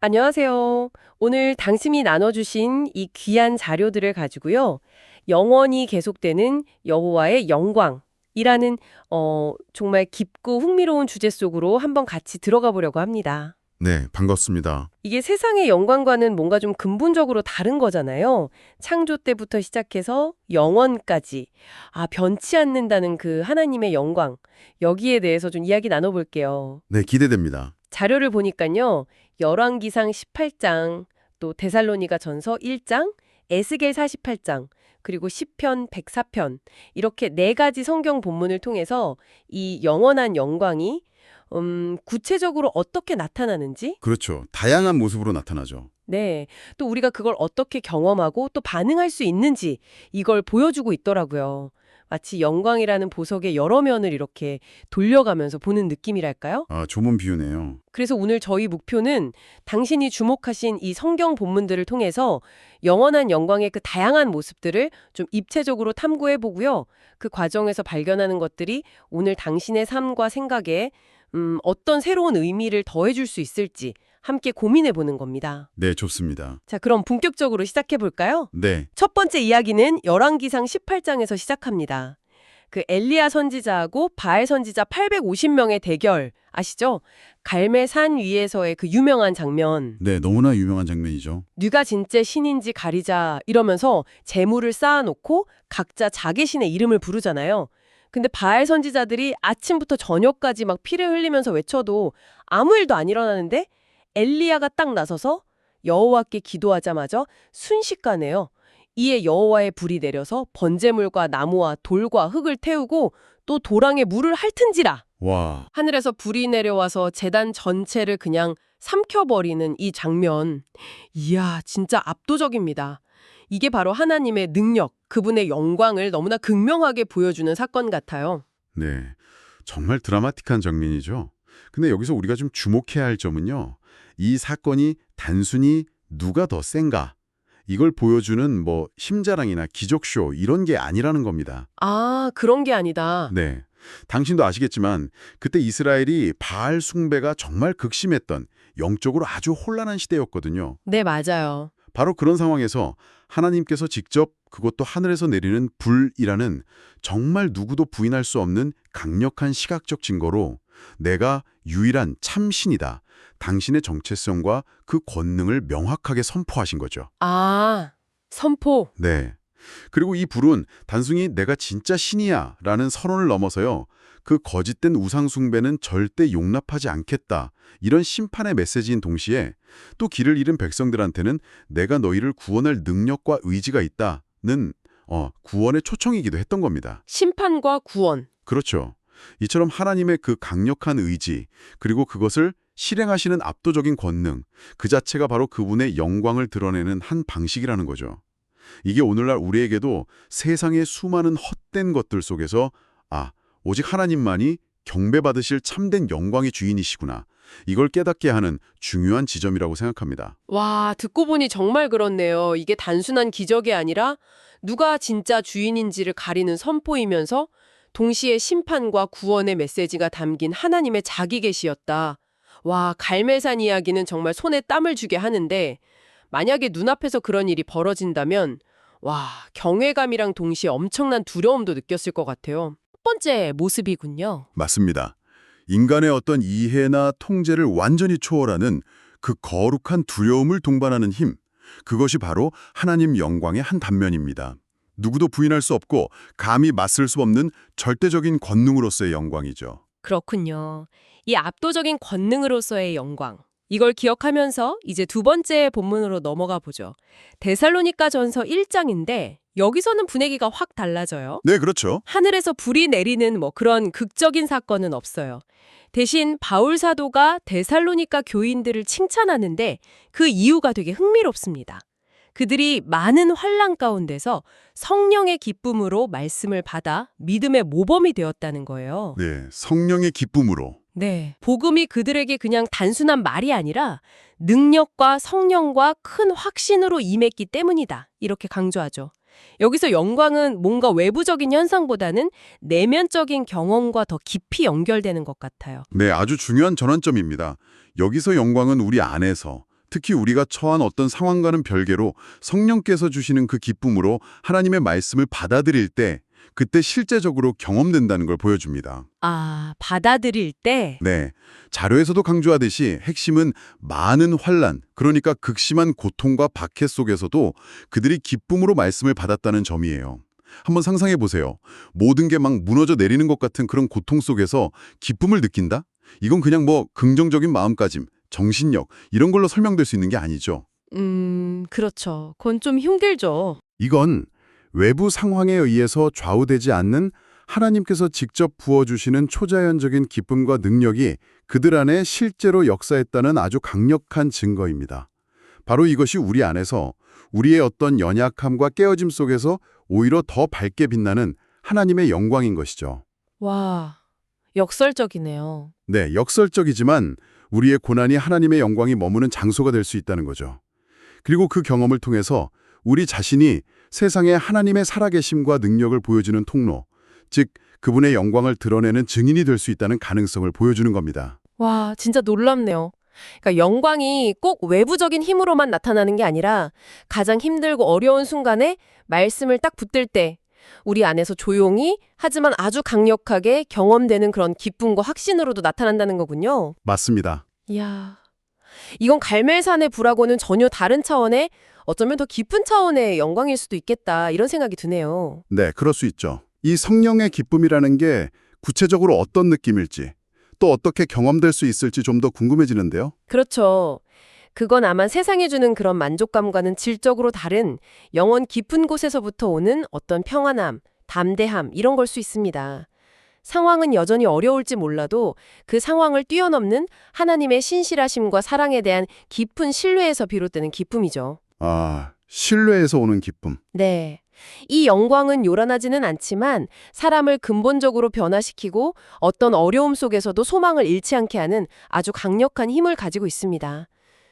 안녕하세요. 오늘 당신이 나눠주신 이 귀한 자료들을 가지고요. 영원히 계속되는 여호와의 영광이라는 정말 깊고 흥미로운 주제 속으로 한번 같이 들어가 보려고 합니다. 네, 반갑습니다. 이게 세상의 영광과는 뭔가 좀 근본적으로 다른 거잖아요. 창조 때부터 시작해서 영원까지. 변치 않는다는 그 하나님의 영광. 여기에 대해서 좀 이야기 나눠볼게요. 네, 기대됩니다. 자료를 보니까요. 열왕기상 18장, 또 데살로니가 전서 1장, 에스겔 48장, 그리고 시편 104편 이렇게 네 가지 성경 본문을 통해서 이 영원한 영광이 구체적으로 어떻게 나타나는지, 그렇죠. 다양한 모습으로 나타나죠. 네, 또 우리가 그걸 어떻게 경험하고 또 반응할 수 있는지 이걸 보여주고 있더라고요. 마치 영광이라는 보석의 여러 면을 이렇게 돌려가면서 보는 느낌이랄까요? 좋은 비유네요. 그래서 오늘 저희 목표는 당신이 주목하신 이 성경 본문들을 통해서 영원한 영광의 그 다양한 모습들을 좀 입체적으로 탐구해 보고요. 그 과정에서 발견하는 것들이 오늘 당신의 삶과 생각에 어떤 새로운 의미를 더해줄 수 있을지 함께 고민해 보는 겁니다. 네, 좋습니다. 자, 그럼 본격적으로 시작해 볼까요? 네, 첫 번째 이야기는 열왕기상 18장에서 시작합니다. 그 엘리야 선지자하고 바알 선지자 850명의 대결 아시죠? 갈멜산 위에서의 그 유명한 장면. 네, 너무나 유명한 장면이죠. 누가 진짜 신인지 가리자 이러면서 재물을 쌓아놓고 각자 자기 신의 이름을 부르잖아요. 근데 바알 선지자들이 아침부터 저녁까지 막 피를 흘리면서 외쳐도 아무 일도 안 일어나는데 엘리야가 딱 나서서 여호와께 기도하자마자 순식간에요. 이에 여호와의 불이 내려서 번제물과 나무와 돌과 흙을 태우고 또 도랑에 물을 핥은지라. 와, 하늘에서 불이 내려와서 제단 전체를 그냥 삼켜버리는 이 장면. 이야, 진짜 압도적입니다. 이게 바로 하나님의 능력, 그분의 영광을 너무나 극명하게 보여주는 사건 같아요. 네, 정말 드라마틱한 장면이죠. 근데 여기서 우리가 좀 주목해야 할 점은요. 이 사건이 단순히 누가 더 센가, 이걸 보여주는 힘자랑이나 기적쇼 이런 게 아니라는 겁니다. 그런 게 아니다. 네. 당신도 아시겠지만 그때 이스라엘이 바알 숭배가 정말 극심했던 영적으로 아주 혼란한 시대였거든요. 네, 맞아요. 바로 그런 상황에서 하나님께서 직접 그것도 하늘에서 내리는 불이라는 정말 누구도 부인할 수 없는 강력한 시각적 증거로 내가 유일한 참신이다. 당신의 정체성과 그 권능을 명확하게 선포하신 거죠. 선포. 네. 그리고 이 불은 단순히 내가 진짜 신이야 라는 선언을 넘어서요. 그 거짓된 우상 숭배는 절대 용납하지 않겠다. 이런 심판의 메시지인 동시에 또 길을 잃은 백성들한테는 내가 너희를 구원할 능력과 의지가 있다는 구원의 초청이기도 했던 겁니다. 심판과 구원. 그렇죠. 이처럼 하나님의 그 강력한 의지 그리고 그것을 실행하시는 압도적인 권능 그 자체가 바로 그분의 영광을 드러내는 한 방식이라는 거죠. 이게 오늘날 우리에게도 세상의 수많은 헛된 것들 속에서 오직 하나님만이 경배받으실 참된 영광의 주인이시구나. 이걸 깨닫게 하는 중요한 지점이라고 생각합니다. 와, 듣고 보니 정말 그렇네요. 이게 단순한 기적이 아니라 누가 진짜 주인인지를 가리는 선포이면서 동시에 심판과 구원의 메시지가 담긴 하나님의 자기 계시였다. 와, 갈멜산 이야기는 정말 손에 땀을 주게 하는데 만약에 눈앞에서 그런 일이 벌어진다면 경외감이랑 동시에 엄청난 두려움도 느꼈을 것 같아요. 첫 번째 모습이군요. 맞습니다. 인간의 어떤 이해나 통제를 완전히 초월하는 그 거룩한 두려움을 동반하는 힘, 그것이 바로 하나님 영광의 한 단면입니다. 누구도 부인할 수 없고 감히 맞설 수 없는 절대적인 권능으로서의 영광이죠. 그렇군요. 이 압도적인 권능으로서의 영광. 이걸 기억하면서 이제 두 번째 본문으로 넘어가 보죠. 데살로니가 전서 1장인데 여기서는 분위기가 확 달라져요. 네, 그렇죠. 하늘에서 불이 내리는 그런 극적인 사건은 없어요. 대신 바울 사도가 데살로니가 교인들을 칭찬하는데 그 이유가 되게 흥미롭습니다. 그들이 많은 환난 가운데서 성령의 기쁨으로 말씀을 받아 믿음의 모범이 되었다는 거예요. 네, 성령의 기쁨으로. 네. 복음이 그들에게 그냥 단순한 말이 아니라 능력과 성령과 큰 확신으로 임했기 때문이다. 이렇게 강조하죠. 여기서 영광은 뭔가 외부적인 현상보다는 내면적인 경험과 더 깊이 연결되는 것 같아요. 네, 아주 중요한 전환점입니다. 여기서 영광은 우리 안에서, 특히 우리가 처한 어떤 상황과는 별개로 성령께서 주시는 그 기쁨으로 하나님의 말씀을 받아들일 때 그때 실제적으로 경험된다는 걸 보여줍니다. 아, 받아들일 때? 네, 자료에서도 강조하듯이 핵심은 많은 환난, 그러니까 극심한 고통과 박해 속에서도 그들이 기쁨으로 말씀을 받았다는 점이에요. 한번 상상해 보세요. 모든 게 막 무너져 내리는 것 같은 그런 고통 속에서 기쁨을 느낀다? 이건 그냥 뭐 긍정적인 마음가짐, 정신력 이런 걸로 설명될 수 있는 게 아니죠. 그렇죠. 그건 좀 힘들죠. 이건 외부 상황에 의해서 좌우되지 않는 하나님께서 직접 부어주시는 초자연적인 기쁨과 능력이 그들 안에 실제로 역사했다는 아주 강력한 증거입니다. 바로 이것이 우리 안에서 우리의 어떤 연약함과 깨어짐 속에서 오히려 더 밝게 빛나는 하나님의 영광인 것이죠. 와, 역설적이네요. 네, 역설적이지만 우리의 고난이 하나님의 영광이 머무는 장소가 될 수 있다는 거죠. 그리고 그 경험을 통해서 우리 자신이 세상에 하나님의 살아계심과 능력을 보여주는 통로, 즉 그분의 영광을 드러내는 증인이 될 수 있다는 가능성을 보여주는 겁니다. 와, 진짜 놀랍네요. 그러니까 영광이 꼭 외부적인 힘으로만 나타나는 게 아니라 가장 힘들고 어려운 순간에 말씀을 딱 붙들 때 우리 안에서 조용히 하지만 아주 강력하게 경험되는 그런 기쁨과 확신으로도 나타난다는 거군요. 맞습니다. 이야, 이건 갈멜산의 불하고는 전혀 다른 차원의 어쩌면 더 깊은 차원의 영광일 수도 있겠다 이런 생각이 드네요. 네, 그럴 수 있죠. 이 성령의 기쁨이라는 게 구체적으로 어떤 느낌일지, 또 어떻게 경험될 수 있을지 좀 더 궁금해지는데요. 그렇죠. 그건 아마 세상이 주는 그런 만족감과는 질적으로 다른 영혼 깊은 곳에서부터 오는 어떤 평안함, 담대함 이런 걸 수 있습니다. 상황은 여전히 어려울지 몰라도 그 상황을 뛰어넘는 하나님의 신실하심과 사랑에 대한 깊은 신뢰에서 비롯되는 기쁨이죠. 아, 신뢰에서 오는 기쁨. 네. 이 영광은 요란하지는 않지만 사람을 근본적으로 변화시키고 어떤 어려움 속에서도 소망을 잃지 않게 하는 아주 강력한 힘을 가지고 있습니다.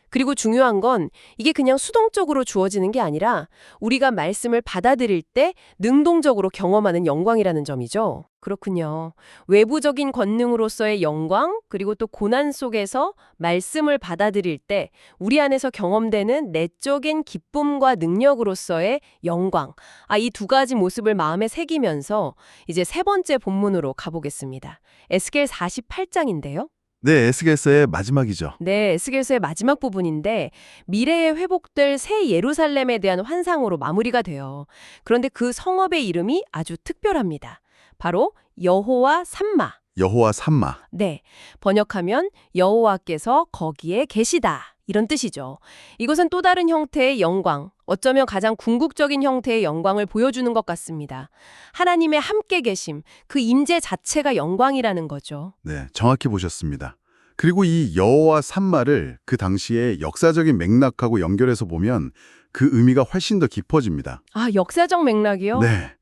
그리고 중요한 건 이게 그냥 수동적으로 주어지는 게 아니라 우리가 말씀을 받아들일 때 능동적으로 경험하는 영광이라는 점이죠. 그렇군요. 외부적인 권능으로서의 영광, 그리고 또 고난 속에서 말씀을 받아들일 때 우리 안에서 경험되는 내적인 기쁨과 능력으로서의 영광. 이 두 가지 모습을 마음에 새기면서 이제 세 번째 본문으로 가보겠습니다. 에스겔 48장인데요. 네, 에스겔서의 마지막이죠. 네, 에스겔서의 마지막 부분인데 미래에 회복될 새 예루살렘에 대한 환상으로 마무리가 돼요. 그런데 그 성읍의 이름이 아주 특별합니다. 바로 여호와 삼마. 여호와 삼마. 네, 번역하면 여호와께서 거기에 계시다. 이런 뜻이죠. 이것은 또 다른 형태의 영광, 어쩌면 가장 궁극적인 형태의 영광을 보여주는 것 같습니다. 하나님의 함께 계심, 그 임재 자체가 영광이라는 거죠. 네, 정확히 보셨습니다. 그리고 이 여호와 삼마를 그 당시의 역사적인 맥락하고 연결해서 보면 그 의미가 훨씬 더 깊어집니다. 역사적 맥락이요? 네.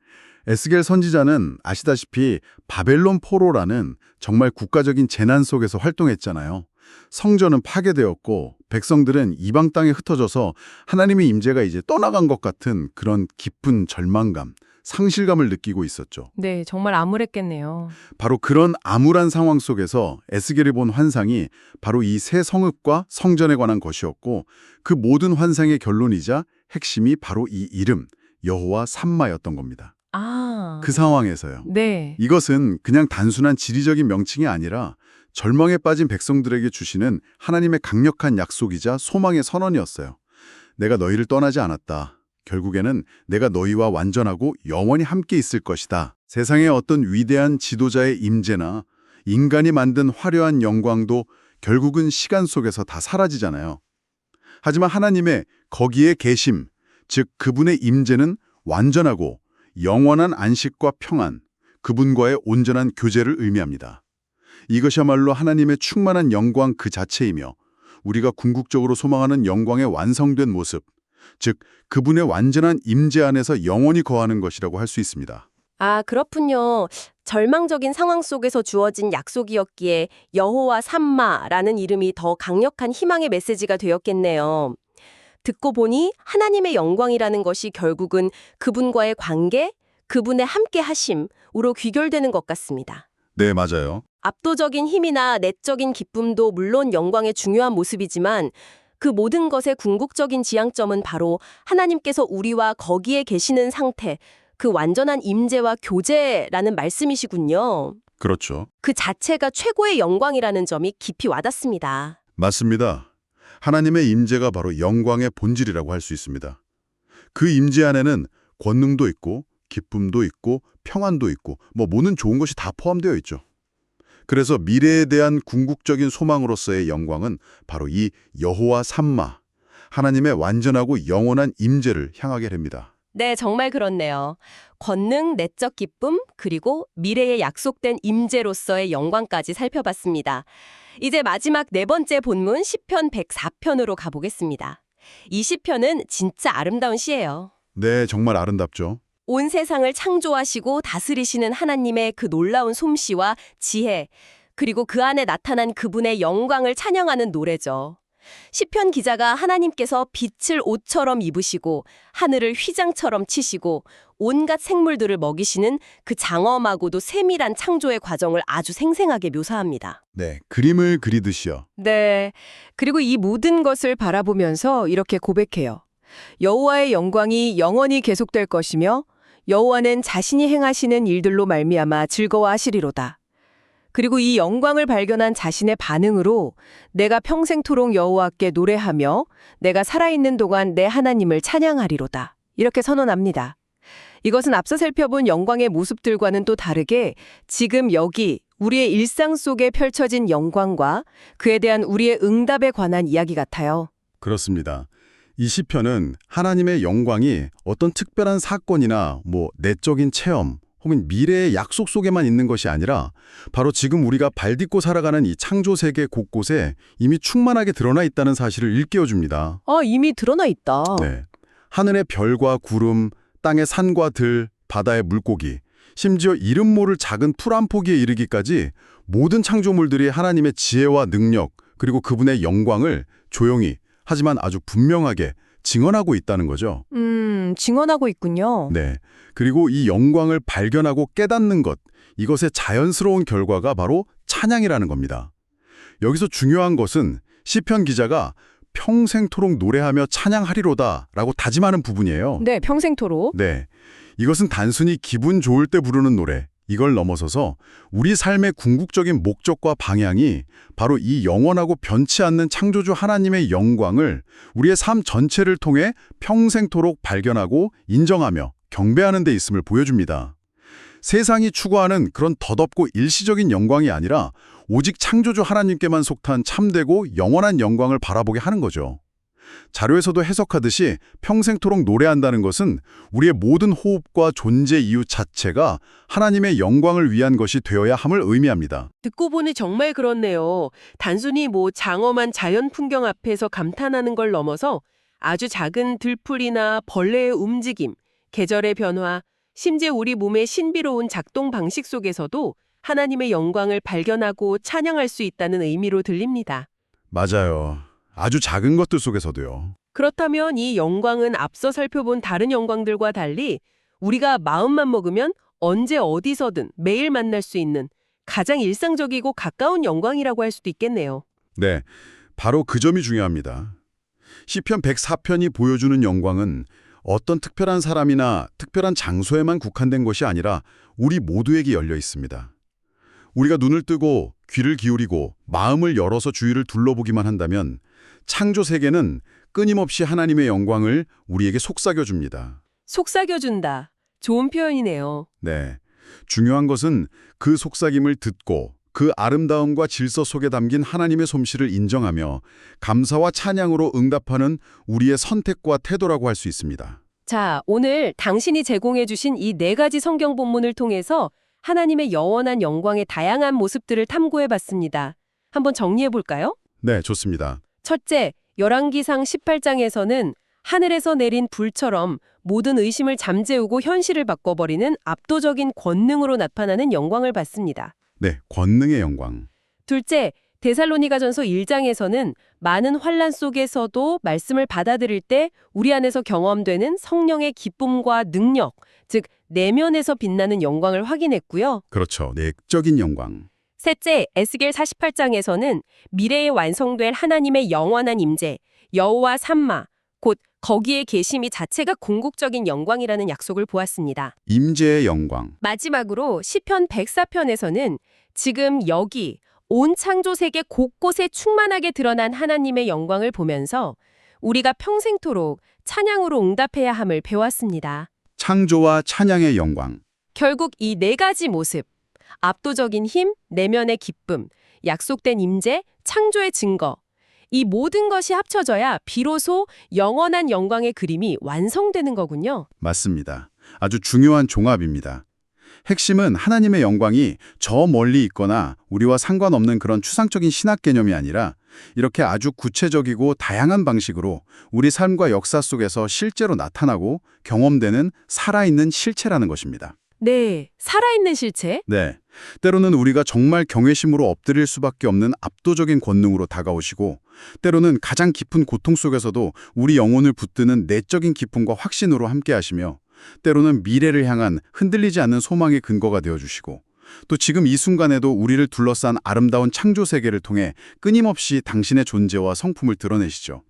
에스겔 선지자는 아시다시피 바벨론 포로라는 정말 국가적인 재난 속에서 활동했잖아요. 성전은 파괴되었고 백성들은 이방 땅에 흩어져서 하나님의 임재가 이제 떠나간 것 같은 그런 깊은 절망감, 상실감을 느끼고 있었죠. 네, 정말 암울했겠네요. 바로 그런 암울한 상황 속에서 에스겔이 본 환상이 바로 이 새 성읍과 성전에 관한 것이었고 그 모든 환상의 결론이자 핵심이 바로 이 이름, 여호와 삼마였던 겁니다. 그 상황에서요. 네. 이것은 그냥 단순한 지리적인 명칭이 아니라 절망에 빠진 백성들에게 주시는 하나님의 강력한 약속이자 소망의 선언이었어요. 내가 너희를 떠나지 않았다. 결국에는 내가 너희와 완전하고 영원히 함께 있을 것이다. 세상의 어떤 위대한 지도자의 임재나 인간이 만든 화려한 영광도 결국은 시간 속에서 다 사라지잖아요. 하지만 하나님의 거기에 계심, 즉 그분의 임재는 완전하고 영원한 안식과 평안, 그분과의 온전한 교제를 의미합니다. 이것이야말로 하나님의 충만한 영광 그 자체이며 우리가 궁극적으로 소망하는 영광의 완성된 모습, 즉 그분의 완전한 임재 안에서 영원히 거하는 것이라고 할 수 있습니다. 그렇군요. 절망적인 상황 속에서 주어진 약속이었기에 여호와 삼마라는 이름이 더 강력한 희망의 메시지가 되었겠네요. 듣고 보니 하나님의 영광이라는 것이 결국은 그분과의 관계, 그분의 함께 하심으로 귀결되는 것 같습니다. 네, 맞아요. 압도적인 힘이나 내적인 기쁨도 물론 영광의 중요한 모습이지만 그 모든 것의 궁극적인 지향점은 바로 하나님께서 우리와 거기에 계시는 상태, 그 완전한 임재와 교제라는 말씀이시군요. 그렇죠. 그 자체가 최고의 영광이라는 점이 깊이 와닿습니다. 맞습니다. 하나님의 임재가 바로 영광의 본질이라고 할 수 있습니다. 그 임재 안에는 권능도 있고 기쁨도 있고 평안도 있고 모든 좋은 것이 다 포함되어 있죠. 그래서 미래에 대한 궁극적인 소망으로서의 영광은 바로 이 여호와 삼마, 하나님의 완전하고 영원한 임재를 향하게 됩니다. 네, 정말 그렇네요. 권능, 내적 기쁨, 그리고 미래에 약속된 임재로서의 영광까지 살펴봤습니다. 이제 마지막 네 번째 본문 시편 104편으로 가보겠습니다. 이 시편은 진짜 아름다운 시예요. 네, 정말 아름답죠. 온 세상을 창조하시고 다스리시는 하나님의 그 놀라운 솜씨와 지혜, 그리고 그 안에 나타난 그분의 영광을 찬양하는 노래죠. 시편 기자가 하나님께서 빛을 옷처럼 입으시고 하늘을 휘장처럼 치시고 온갖 생물들을 먹이시는 그 장엄하고도 세밀한 창조의 과정을 아주 생생하게 묘사합니다. 네, 그림을 그리듯이요. 네. 그리고 이 모든 것을 바라보면서 이렇게 고백해요. 여호와의 영광이 영원히 계속될 것이며 여호와는 자신이 행하시는 일들로 말미암아 즐거워하시리로다. 그리고 이 영광을 발견한 자신의 반응으로 내가 평생토록 여호와께 노래하며 내가 살아있는 동안 내 하나님을 찬양하리로다. 이렇게 선언합니다. 이것은 앞서 살펴본 영광의 모습들과는 또 다르게 지금 여기 우리의 일상 속에 펼쳐진 영광과 그에 대한 우리의 응답에 관한 이야기 같아요. 그렇습니다. 이 시편은 하나님의 영광이 어떤 특별한 사건이나 내적인 체험 혹은 미래의 약속 속에만 있는 것이 아니라 바로 지금 우리가 발딛고 살아가는 이 창조 세계 곳곳에 이미 충만하게 드러나 있다는 사실을 일깨워줍니다. 이미 드러나 있다. 네. 하늘의 별과 구름, 땅의 산과 들, 바다의 물고기, 심지어 이름 모를 작은 풀 한 포기에 이르기까지 모든 창조물들이 하나님의 지혜와 능력 그리고 그분의 영광을 조용히 하지만 아주 분명하게 증언하고 있다는 거죠. 증언하고 있군요. 네. 그리고 이 영광을 발견하고 깨닫는 것, 이것의 자연스러운 결과가 바로 찬양이라는 겁니다. 여기서 중요한 것은 시편 기자가 평생토록 노래하며 찬양하리로다 라고 다짐하는 부분이에요. 네, 평생토록. 네. 이것은 단순히 기분 좋을 때 부르는 노래, 이걸 넘어서서 우리 삶의 궁극적인 목적과 방향이 바로 이 영원하고 변치 않는 창조주 하나님의 영광을 우리의 삶 전체를 통해 평생토록 발견하고 인정하며 경배하는 데 있음을 보여줍니다. 세상이 추구하는 그런 덧없고 일시적인 영광이 아니라 오직 창조주 하나님께만 속한 참되고 영원한 영광을 바라보게 하는 거죠. 자료에서도 해석하듯이 평생토록 노래한다는 것은 우리의 모든 호흡과 존재 이유 자체가 하나님의 영광을 위한 것이 되어야 함을 의미합니다. 듣고 보니 정말 그렇네요. 단순히 장엄한 자연 풍경 앞에서 감탄하는 걸 넘어서 아주 작은 들풀이나 벌레의 움직임, 계절의 변화, 심지어 우리 몸의 신비로운 작동 방식 속에서도 하나님의 영광을 발견하고 찬양할 수 있다는 의미로 들립니다. 맞아요. 아주 작은 것들 속에서도요. 그렇다면 이 영광은 앞서 살펴본 다른 영광들과 달리 우리가 마음만 먹으면 언제 어디서든 매일 만날 수 있는 가장 일상적이고 가까운 영광이라고 할 수도 있겠네요. 네, 바로 그 점이 중요합니다. 시편 104편이 보여주는 영광은 어떤 특별한 사람이나 특별한 장소에만 국한된 것이 아니라 우리 모두에게 열려 있습니다. 우리가 눈을 뜨고 귀를 기울이고 마음을 열어서 주위를 둘러보기만 한다면 창조 세계는 끊임없이 하나님의 영광을 우리에게 속삭여줍니다. 속삭여준다. 좋은 표현이네요. 네, 중요한 것은 그 속삭임을 듣고 그 아름다움과 질서 속에 담긴 하나님의 솜씨를 인정하며 감사와 찬양으로 응답하는 우리의 선택과 태도라고 할 수 있습니다. 자, 오늘 당신이 제공해 주신 이 4가지 성경 본문을 통해서 하나님의 영원한 영광의 다양한 모습들을 탐구해 봤습니다. 한번 정리해 볼까요? 네, 좋습니다. 첫째, 열왕기상 18장에서는 하늘에서 내린 불처럼 모든 의심을 잠재우고 현실을 바꿔버리는 압도적인 권능으로 나타나는 영광을 봤습니다. 네, 권능의 영광. 둘째, 데살로니가전서 1장에서는 많은 환난 속에서도 말씀을 받아들일 때 우리 안에서 경험되는 성령의 기쁨과 능력, 즉 내면에서 빛나는 영광을 확인했고요. 그렇죠, 내적인 영광. 셋째, 에스겔 48장에서는 미래에 완성될 하나님의 영원한 임재, 여호와 삼마, 곧 거기에 계심이 자체가 궁극적인 영광이라는 약속을 보았습니다. 임재의 영광. 마지막으로 시편 104편에서는 지금 여기 온 창조 세계 곳곳에 충만하게 드러난 하나님의 영광을 보면서 우리가 평생토록 찬양으로 응답해야 함을 배웠습니다. 창조와 찬양의 영광. 결국 이 네 가지 모습, 압도적인 힘, 내면의 기쁨, 약속된 임재, 창조의 증거, 이 모든 것이 합쳐져야 비로소 영원한 영광의 그림이 완성되는 거군요. 맞습니다. 아주 중요한 종합입니다. 핵심은 하나님의 영광이 저 멀리 있거나 우리와 상관없는 그런 추상적인 신학 개념이 아니라 이렇게 아주 구체적이고 다양한 방식으로 우리 삶과 역사 속에서 실제로 나타나고 경험되는 살아있는 실체라는 것입니다. 네, 살아있는 실체? 네. 때로는 우리가 정말 경외심으로 엎드릴 수밖에 없는 압도적인 권능으로 다가오시고 때로는 가장 깊은 고통 속에서도 우리 영혼을 붙드는 내적인 기쁨과 확신으로 함께 하시며 때로는 미래를 향한 흔들리지 않는 소망의 근거가 되어주시고 또 지금 이 순간에도 우리를 둘러싼 아름다운 창조 세계를 통해 끊임없이 당신의 존재와 성품을 드러내시죠.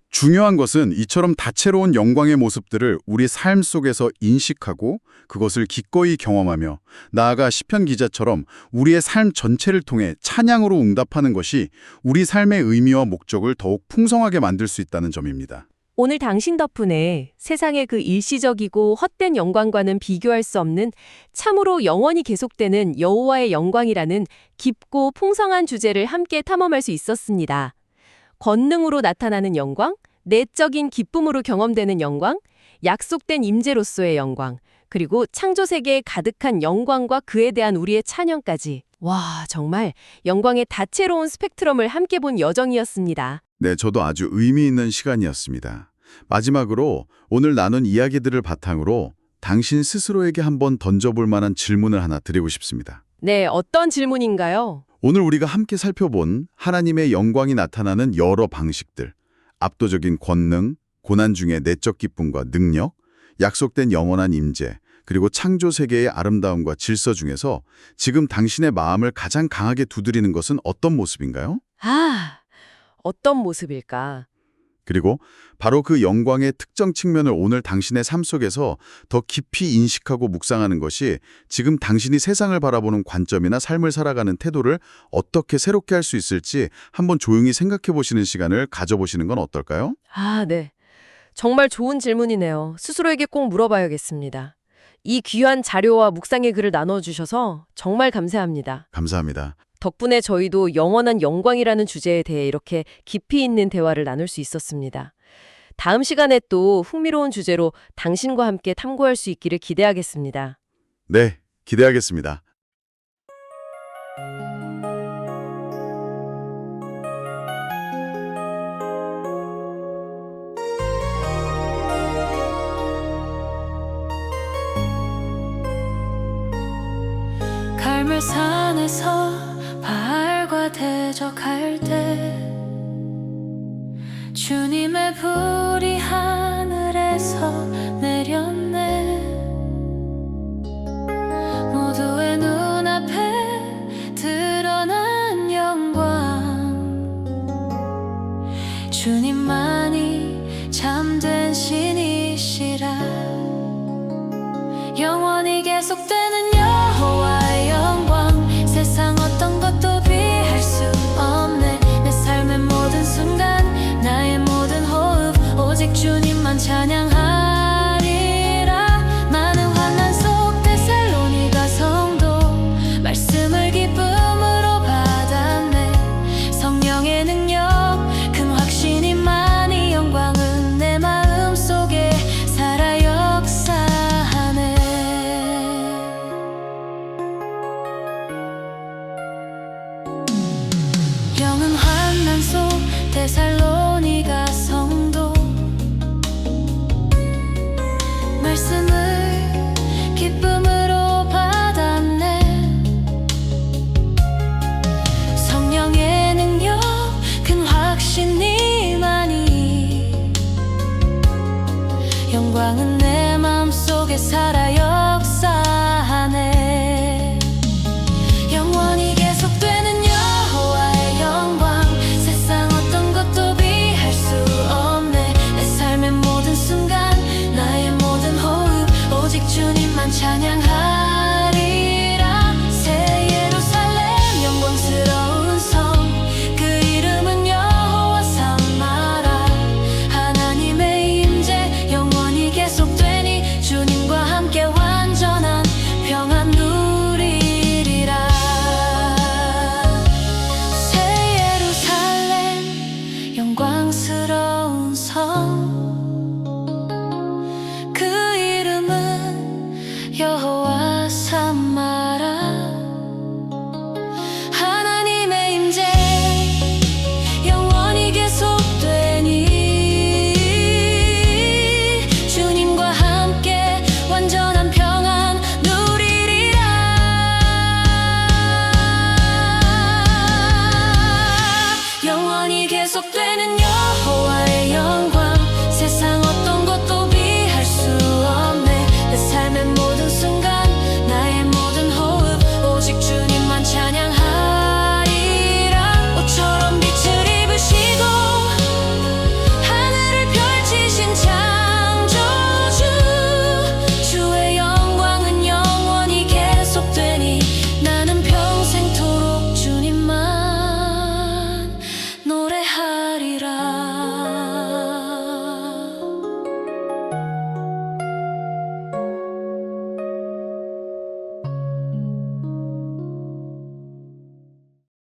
중요한 것은 이처럼 다채로운 영광의 모습들을 우리 삶 속에서 인식하고 그것을 기꺼이 경험하며 나아가 시편 기자처럼 우리의 삶 전체를 통해 찬양으로 응답하는 것이 우리 삶의 의미와 목적을 더욱 풍성하게 만들 수 있다는 점입니다. 오늘 당신 덕분에 세상의 그 일시적이고 헛된 영광과는 비교할 수 없는 참으로 영원히 계속되는 여호와의 영광이라는 깊고 풍성한 주제를 함께 탐험할 수 있었습니다. 권능으로 나타나는 영광, 내적인 기쁨으로 경험되는 영광, 약속된 임재로서의 영광, 그리고 창조 세계에 가득한 영광과 그에 대한 우리의 찬양까지. 와, 정말 영광의 다채로운 스펙트럼을 함께 본 여정이었습니다. 네, 저도 아주 의미 있는 시간이었습니다. 마지막으로 오늘 나눈 이야기들을 바탕으로 당신 스스로에게 한번 던져볼 만한 질문을 하나 드리고 싶습니다. 네, 어떤 질문인가요? 오늘 우리가 함께 살펴본 하나님의 영광이 나타나는 여러 방식들, 압도적인 권능, 고난 중의 내적 기쁨과 능력, 약속된 영원한 임재, 그리고 창조 세계의 아름다움과 질서 중에서 지금 당신의 마음을 가장 강하게 두드리는 것은 어떤 모습인가요? 어떤 모습일까? 그리고 바로 그 영광의 특정 측면을 오늘 당신의 삶 속에서 더 깊이 인식하고 묵상하는 것이 지금 당신이 세상을 바라보는 관점이나 삶을 살아가는 태도를 어떻게 새롭게 할 수 있을지 한번 조용히 생각해 보시는 시간을 가져보시는 건 어떨까요? 네. 정말 좋은 질문이네요. 스스로에게 꼭 물어봐야겠습니다. 이 귀한 자료와 묵상의 글을 나눠주셔서 정말 감사합니다. 감사합니다. 덕분에 저희도 영원한 영광이라는 주제에 대해 이렇게 깊이 있는 대화를 나눌 수 있었습니다. 다음 시간에 또 흥미로운 주제로 당신과 함께 탐구할 수 있기를 기대하겠습니다. 네, 기대하겠습니다. 갈멜산에서 바알과 대적할 때 주님의 불이 하늘에서 내렸네. 모두의 눈앞에 드러난 영광, 주님만이 참된 신이시라. 영원히 계속되는 여호와의 영광, 세상 어떤 것도 비할 수 없네. 내 삶의 모든 순간, 나의 모든 호흡, 오직 주님만 찬양하리라. 많은 환난 속 데살로니가 성도, 말씀을 기쁨으로 받았네. 성령의 능력, 큰 확신이만이 영광은 내 마음 속에 살아 역사하네. 영은 환난 속 데살로니가 성도, 말씀을 기쁨으로 받았네. 성령의 능력, 큰 확신이만이 영광은 내 마음속에 살아